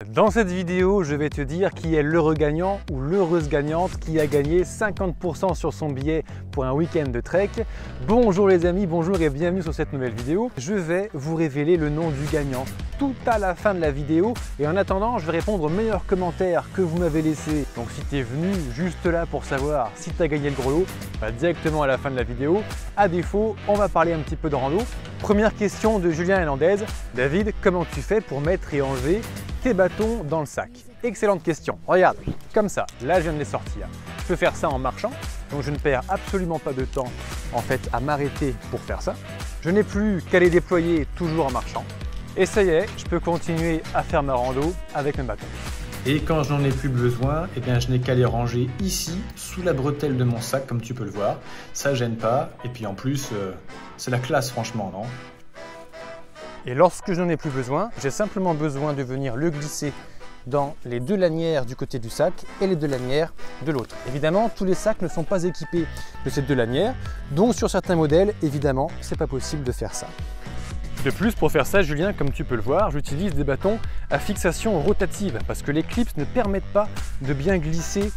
Dans cette vidéo, je vais te dire qui est l'heureux gagnant ou l'heureuse gagnante qui a gagné 50% sur son billet pour un week-end de trek. Bonjour les amis, bonjour et bienvenue sur cette nouvelle vidéo. Je vais vous révéler le nom du gagnant tout à la fin de la vidéo et en attendant, je vais répondre aux meilleurs commentaires que vous m'avez laissés. Donc si tu es venu juste là pour savoir si tu as gagné le gros lot, directement à la fin de la vidéo. À défaut, on va parler un petit peu de rando. Première question de Julien Hernandez. David, comment tu fais pour mettre et enlever tes bâtons dans le sac? Excellente question. Regarde, comme ça, là je viens de les sortir. Je peux faire ça en marchant, donc je ne perds absolument pas de temps en fait à m'arrêter pour faire ça. Je n'ai plus qu'à les déployer toujours en marchant. Et ça y est, je peux continuer à faire ma rando avec mes bâtons. Et quand je n'en ai plus besoin, eh bien, je n'ai qu'à les ranger ici, sous la bretelle de mon sac, comme tu peux le voir. Ça gêne pas, et puis en plus, c'est la classe franchement, non? Et lorsque je n'en ai plus besoin, j'ai simplement besoin de venir le glisser dans les deux lanières du côté du sac et les deux lanières de l'autre. Évidemment, tous les sacs ne sont pas équipés de ces deux lanières, donc sur certains modèles, évidemment, c'est pas possible de faire ça. De plus, pour faire ça, Julien, comme tu peux le voir, j'utilise des bâtons à fixation rotative parce que les clips ne permettent pas de bien glisser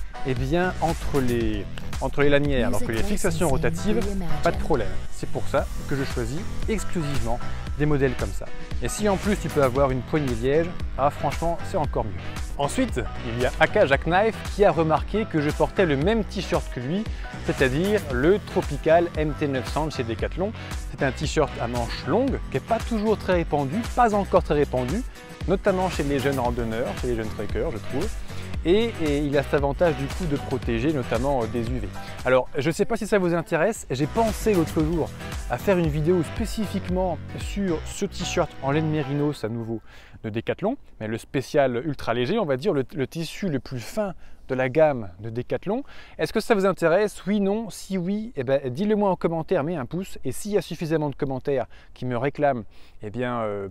entre les lanières. Alors que les fixations rotatives, pas de problème. C'est pour ça que je choisis exclusivement des modèles comme ça. Et si en plus tu peux avoir une poignée liège, franchement, c'est encore mieux. Ensuite, il y a Aka Jackknife qui a remarqué que je portais le même t-shirt que lui, c'est-à-dire le Tropical MT900 chez Decathlon. C'est un t-shirt à manches longues qui n'est pas toujours très répandu, pas encore très répandu, notamment chez les jeunes randonneurs, chez les jeunes trekkers, je trouve. Et il a cet avantage du coup de protéger notamment des UV. Alors je ne sais pas si ça vous intéresse, j'ai pensé l'autre jour à faire une vidéo spécifiquement sur ce t-shirt en laine mérinos à nouveau de Decathlon, mais le spécial ultra léger, on va dire le tissu le plus fin de la gamme de Decathlon. Est-ce que ça vous intéresse? Oui, non? Si oui, dis-le moi en commentaire, mets un pouce. Et s'il y a suffisamment de commentaires qui me réclament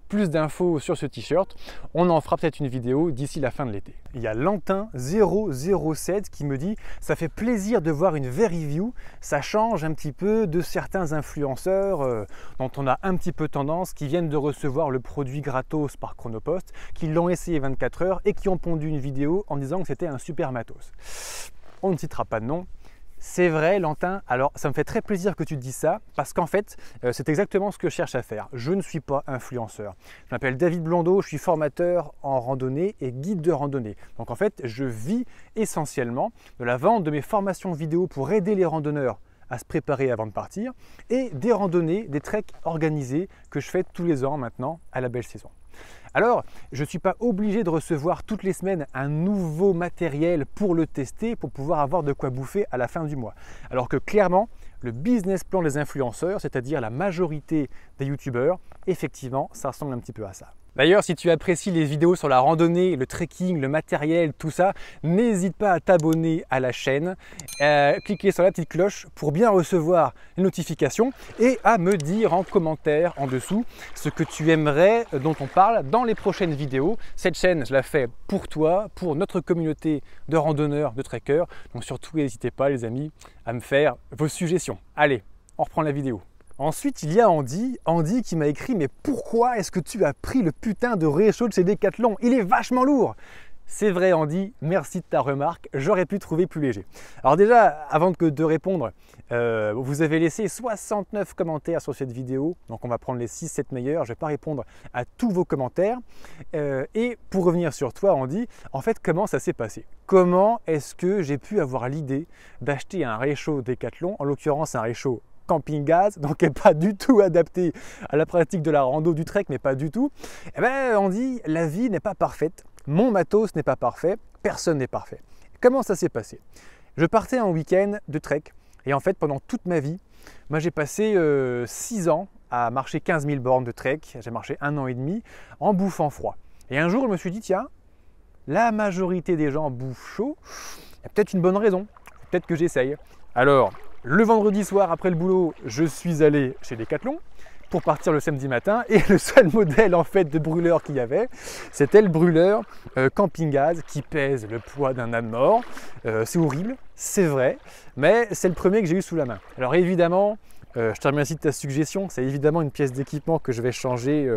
plus d'infos sur ce t-shirt, on en fera peut-être une vidéo d'ici la fin de l'été. Il y a Lantin007 qui me dit « Ça fait plaisir de voir une vraie review, ça change un petit peu de certains influenceurs dont on a un petit peu tendance, qui viennent de recevoir le produit gratos par Chronopost, qui l'ont essayé 24 heures et qui ont pondu une vidéo en disant que c'était un super matos. » On ne citera pas de nom. C'est vrai, Lantin, alors ça me fait très plaisir que tu te dises ça parce qu'en fait, c'est exactement ce que je cherche à faire. Je ne suis pas influenceur. Je m'appelle David Blondeau, je suis formateur en randonnée et guide de randonnée. Donc en fait, je vis essentiellement de la vente de mes formations vidéo pour aider les randonneurs à se préparer avant de partir et des randonnées, des treks organisés que je fais tous les ans maintenant à la belle saison. Alors, je ne suis pas obligé de recevoir toutes les semaines un nouveau matériel pour le tester, pour pouvoir avoir de quoi bouffer à la fin du mois. Alors que clairement, le business plan des influenceurs, c'est-à-dire la majorité des youtubeurs, effectivement, ça ressemble un petit peu à ça. D'ailleurs, si tu apprécies les vidéos sur la randonnée, le trekking, le matériel, tout ça, n'hésite pas à t'abonner à la chaîne, cliquer sur la petite cloche pour bien recevoir les notifications et à me dire en commentaire en dessous ce que tu aimerais dont on parle dans les prochaines vidéos. Cette chaîne, je la fais pour toi, pour notre communauté de randonneurs, de trekkers. Donc surtout, n'hésitez pas les amis à me faire vos suggestions. Allez, on reprend la vidéo. Ensuite, il y a Andy qui m'a écrit « Mais pourquoi est-ce que tu as pris le putain de réchaud de chez Decathlon? Il est vachement lourd !» C'est vrai Andy, merci de ta remarque, j'aurais pu trouver plus léger. Alors déjà, avant de répondre, vous avez laissé 69 commentaires sur cette vidéo, donc on va prendre les 6-7 meilleurs, je ne vais pas répondre à tous vos commentaires. Et pour revenir sur toi Andy, en fait comment ça s'est passé? Comment est-ce que j'ai pu avoir l'idée d'acheter un réchaud Decathlon, en l'occurrence un réchaud camping gaz, donc qui n'est pas du tout adapté à la pratique de la rando, du trek, mais pas du tout. On dit la vie n'est pas parfaite, mon matos n'est pas parfait, personne n'est parfait. Comment ça s'est passé? Je partais en week-end de trek et en fait pendant toute ma vie, moi j'ai passé 6 ans à marcher 15 000 bornes de trek, j'ai marché 1 an et demi en bouffant froid. Et un jour je me suis dit tiens, la majorité des gens bouffent chaud, il y a peut-être une bonne raison, peut-être que j'essaye. Alors, le vendredi soir après le boulot, je suis allé chez Decathlon pour partir le samedi matin et le seul modèle en fait de brûleur qu'il y avait, c'était le brûleur camping gaz qui pèse le poids d'un âne mort. C'est horrible, c'est vrai, mais c'est le premier que j'ai eu sous la main. Alors évidemment, je te remercie de ta suggestion, c'est évidemment une pièce d'équipement que je vais changer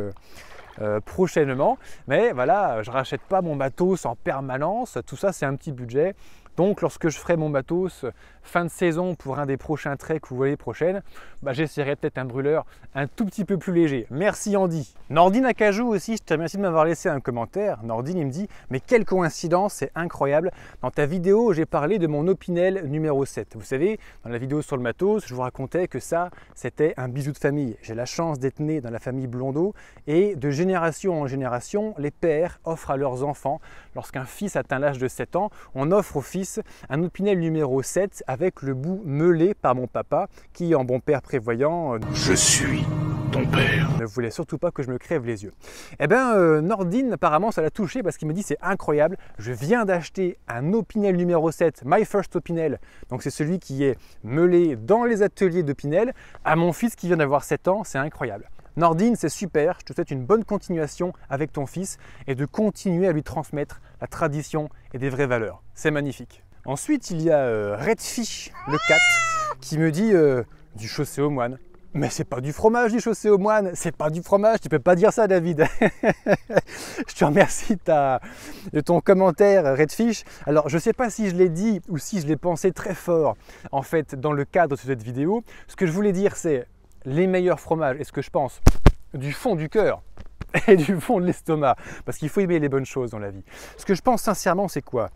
prochainement. Mais voilà, je ne rachète pas mon matos en permanence, tout ça c'est un petit budget. Donc lorsque je ferai mon matos fin de saison pour un des prochains treks ou l'année prochaine, j'essaierai peut-être un brûleur un tout petit peu plus léger. Merci Andy. Nordine Acajou aussi, je te remercie de m'avoir laissé un commentaire. Nordine, il me dit « Mais quelle coïncidence, c'est incroyable. Dans ta vidéo, j'ai parlé de mon Opinel numéro 7. Vous savez, dans la vidéo sur le matos, je vous racontais que ça, c'était un bijou de famille. J'ai la chance d'être né dans la famille Blondeau et de génération en génération, les pères offrent à leurs enfants, lorsqu'un fils atteint l'âge de 7 ans, on offre au fils un Opinel numéro 7 avec le bout meulé par mon papa qui, en bon père prévoyant, je suis ton père, ne voulait surtout pas que je me crève les yeux. Eh bien, Nordine, apparemment, ça l'a touché parce qu'il me dit c'est incroyable, je viens d'acheter un Opinel numéro 7, My First Opinel, donc c'est celui qui est meulé dans les ateliers d'Opinel, à mon fils qui vient d'avoir 7 ans, c'est incroyable. Nordine, c'est super, je te souhaite une bonne continuation avec ton fils et de continuer à lui transmettre la tradition et des vraies valeurs. C'est magnifique. Ensuite, il y a Redfish, le cat, qui me dit du chaussé aux moines. Mais c'est pas du fromage du chaussé aux moines, c'est pas du fromage, tu peux pas dire ça David. Je te remercie de ton commentaire Redfish. Alors je sais pas si je l'ai dit ou si je l'ai pensé très fort en fait dans le cadre de cette vidéo. Ce que je voulais dire c'est les meilleurs fromages, et ce que je pense du fond du cœur et du fond de l'estomac, parce qu'il faut aimer les bonnes choses dans la vie. Ce que je pense sincèrement, c'est quoi?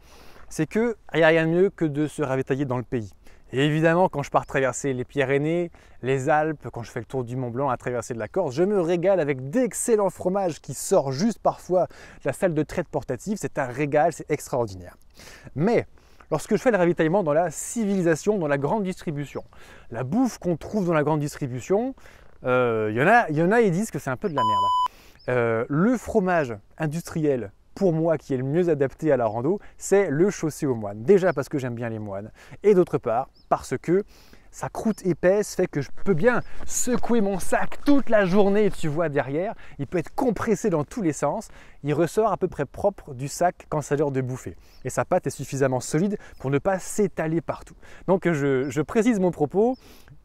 C'est qu'il n'y a rien de mieux que de se ravitailler dans le pays. Et évidemment, quand je pars traverser les Pyrénées, les Alpes, quand je fais le tour du Mont Blanc à traverser de la Corse, je me régale avec d'excellents fromages qui sortent juste parfois de la salle de traite portative. C'est un régal, c'est extraordinaire. Mais lorsque je fais le ravitaillement dans la civilisation, dans la grande distribution, la bouffe qu'on trouve dans la grande distribution, y en a, ils disent que c'est un peu de la merde. Le fromage industriel, pour moi, qui est le mieux adapté à la rando, c'est le chaussé aux moines. Déjà parce que j'aime bien les moines, et d'autre part parce que sa croûte épaisse fait que je peux bien secouer mon sac toute la journée, tu vois derrière. Il peut être compressé dans tous les sens. Il ressort à peu près propre du sac quand c'est l'heure de bouffer. Et sa pâte est suffisamment solide pour ne pas s'étaler partout. Donc je précise mon propos.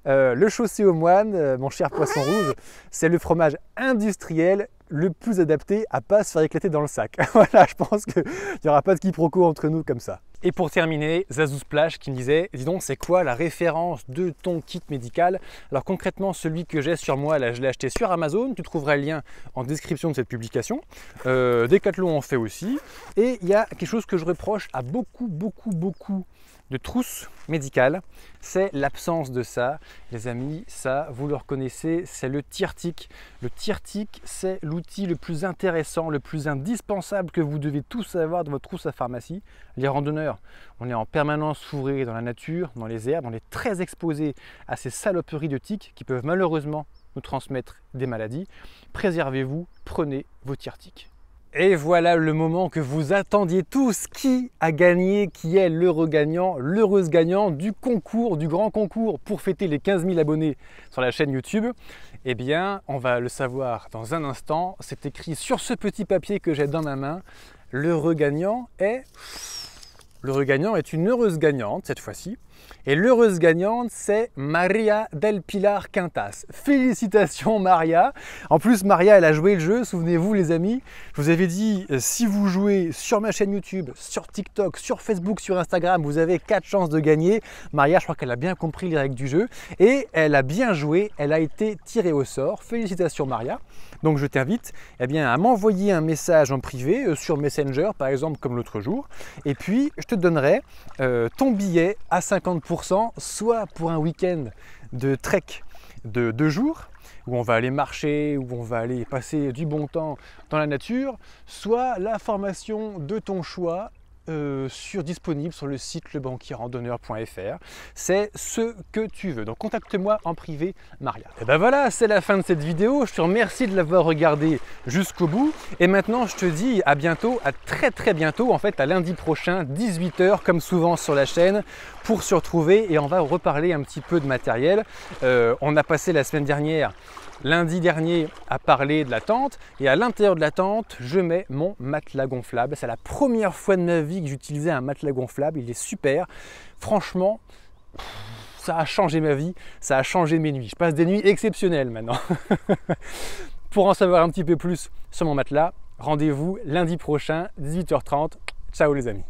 Le chaussé aux moines, mon cher poisson rouge, c'est le fromage industriel le plus adapté à ne pas se faire éclater dans le sac. Voilà, je pense qu'il n'y aura pas de quiproquo entre nous comme ça. Et pour terminer, Zazou Splash qui me disait « Dis donc, c'est quoi la référence de ton kit médical ?» Alors concrètement, celui que j'ai sur moi, là, je l'ai acheté sur Amazon. Tu trouveras le lien en description de cette publication. Decathlon en fait aussi. Et il y a quelque chose que je reproche à beaucoup de trousses médicales, c'est l'absence de ça. Les amis, ça, vous le reconnaissez, c'est le Tirtic. Le Tirtic, c'est l'outil le plus intéressant, le plus indispensable que vous devez tous avoir dans votre trousse à pharmacie. Les randonneurs, on est en permanence fourrés dans la nature, dans les herbes, on est très exposé à ces saloperies de tiques qui peuvent malheureusement nous transmettre des maladies. Préservez-vous, prenez vos Tirtics. Et voilà le moment que vous attendiez tous. Qui a gagné? Qui est l'heureux gagnant, l'heureuse gagnante du concours, du grand concours pour fêter les 15 000 abonnés sur la chaîne YouTube? Eh bien, on va le savoir dans un instant. C'est écrit sur ce petit papier que j'ai dans ma main. L'heureux gagnant est une heureuse gagnante cette fois-ci. Et l'heureuse gagnante, c'est Maria del Pilar Quintas. Félicitations Maria. En plus, Maria, elle a joué le jeu. Souvenez-vous les amis, je vous avais dit, si vous jouez sur ma chaîne YouTube, sur TikTok, sur Facebook, sur Instagram, vous avez 4 chances de gagner. Maria, je crois qu'elle a bien compris les règles du jeu. Et elle a bien joué, elle a été tirée au sort. Félicitations Maria. Donc je t'invite à m'envoyer un message en privé sur Messenger, par exemple, comme l'autre jour. Et puis, je te donnerai ton billet à 50%, soit pour un week-end de trek de 2 jours, où on va aller marcher, où on va aller passer du bon temps dans la nature, soit la formation de ton choix disponible sur le site lebanquierrandonneur.fr. C'est ce que tu veux. Donc contacte-moi en privé, Maria. Et ben voilà, c'est la fin de cette vidéo. Je te remercie de l'avoir regardé jusqu'au bout. Et maintenant, je te dis à bientôt, à très bientôt, en fait à lundi prochain, 18 h, comme souvent sur la chaîne, pour se retrouver et on va reparler un petit peu de matériel. On a passé la semaine dernière, lundi dernier, à parler de la tente, et à l'intérieur de la tente, je mets mon matelas gonflable. C'est la première fois de ma vie que j'utilisais un matelas gonflable. Il est super. Franchement, ça a changé ma vie, ça a changé mes nuits. Je passe des nuits exceptionnelles maintenant. Pour en savoir un petit peu plus sur mon matelas, rendez-vous lundi prochain, 18h30. Ciao les amis.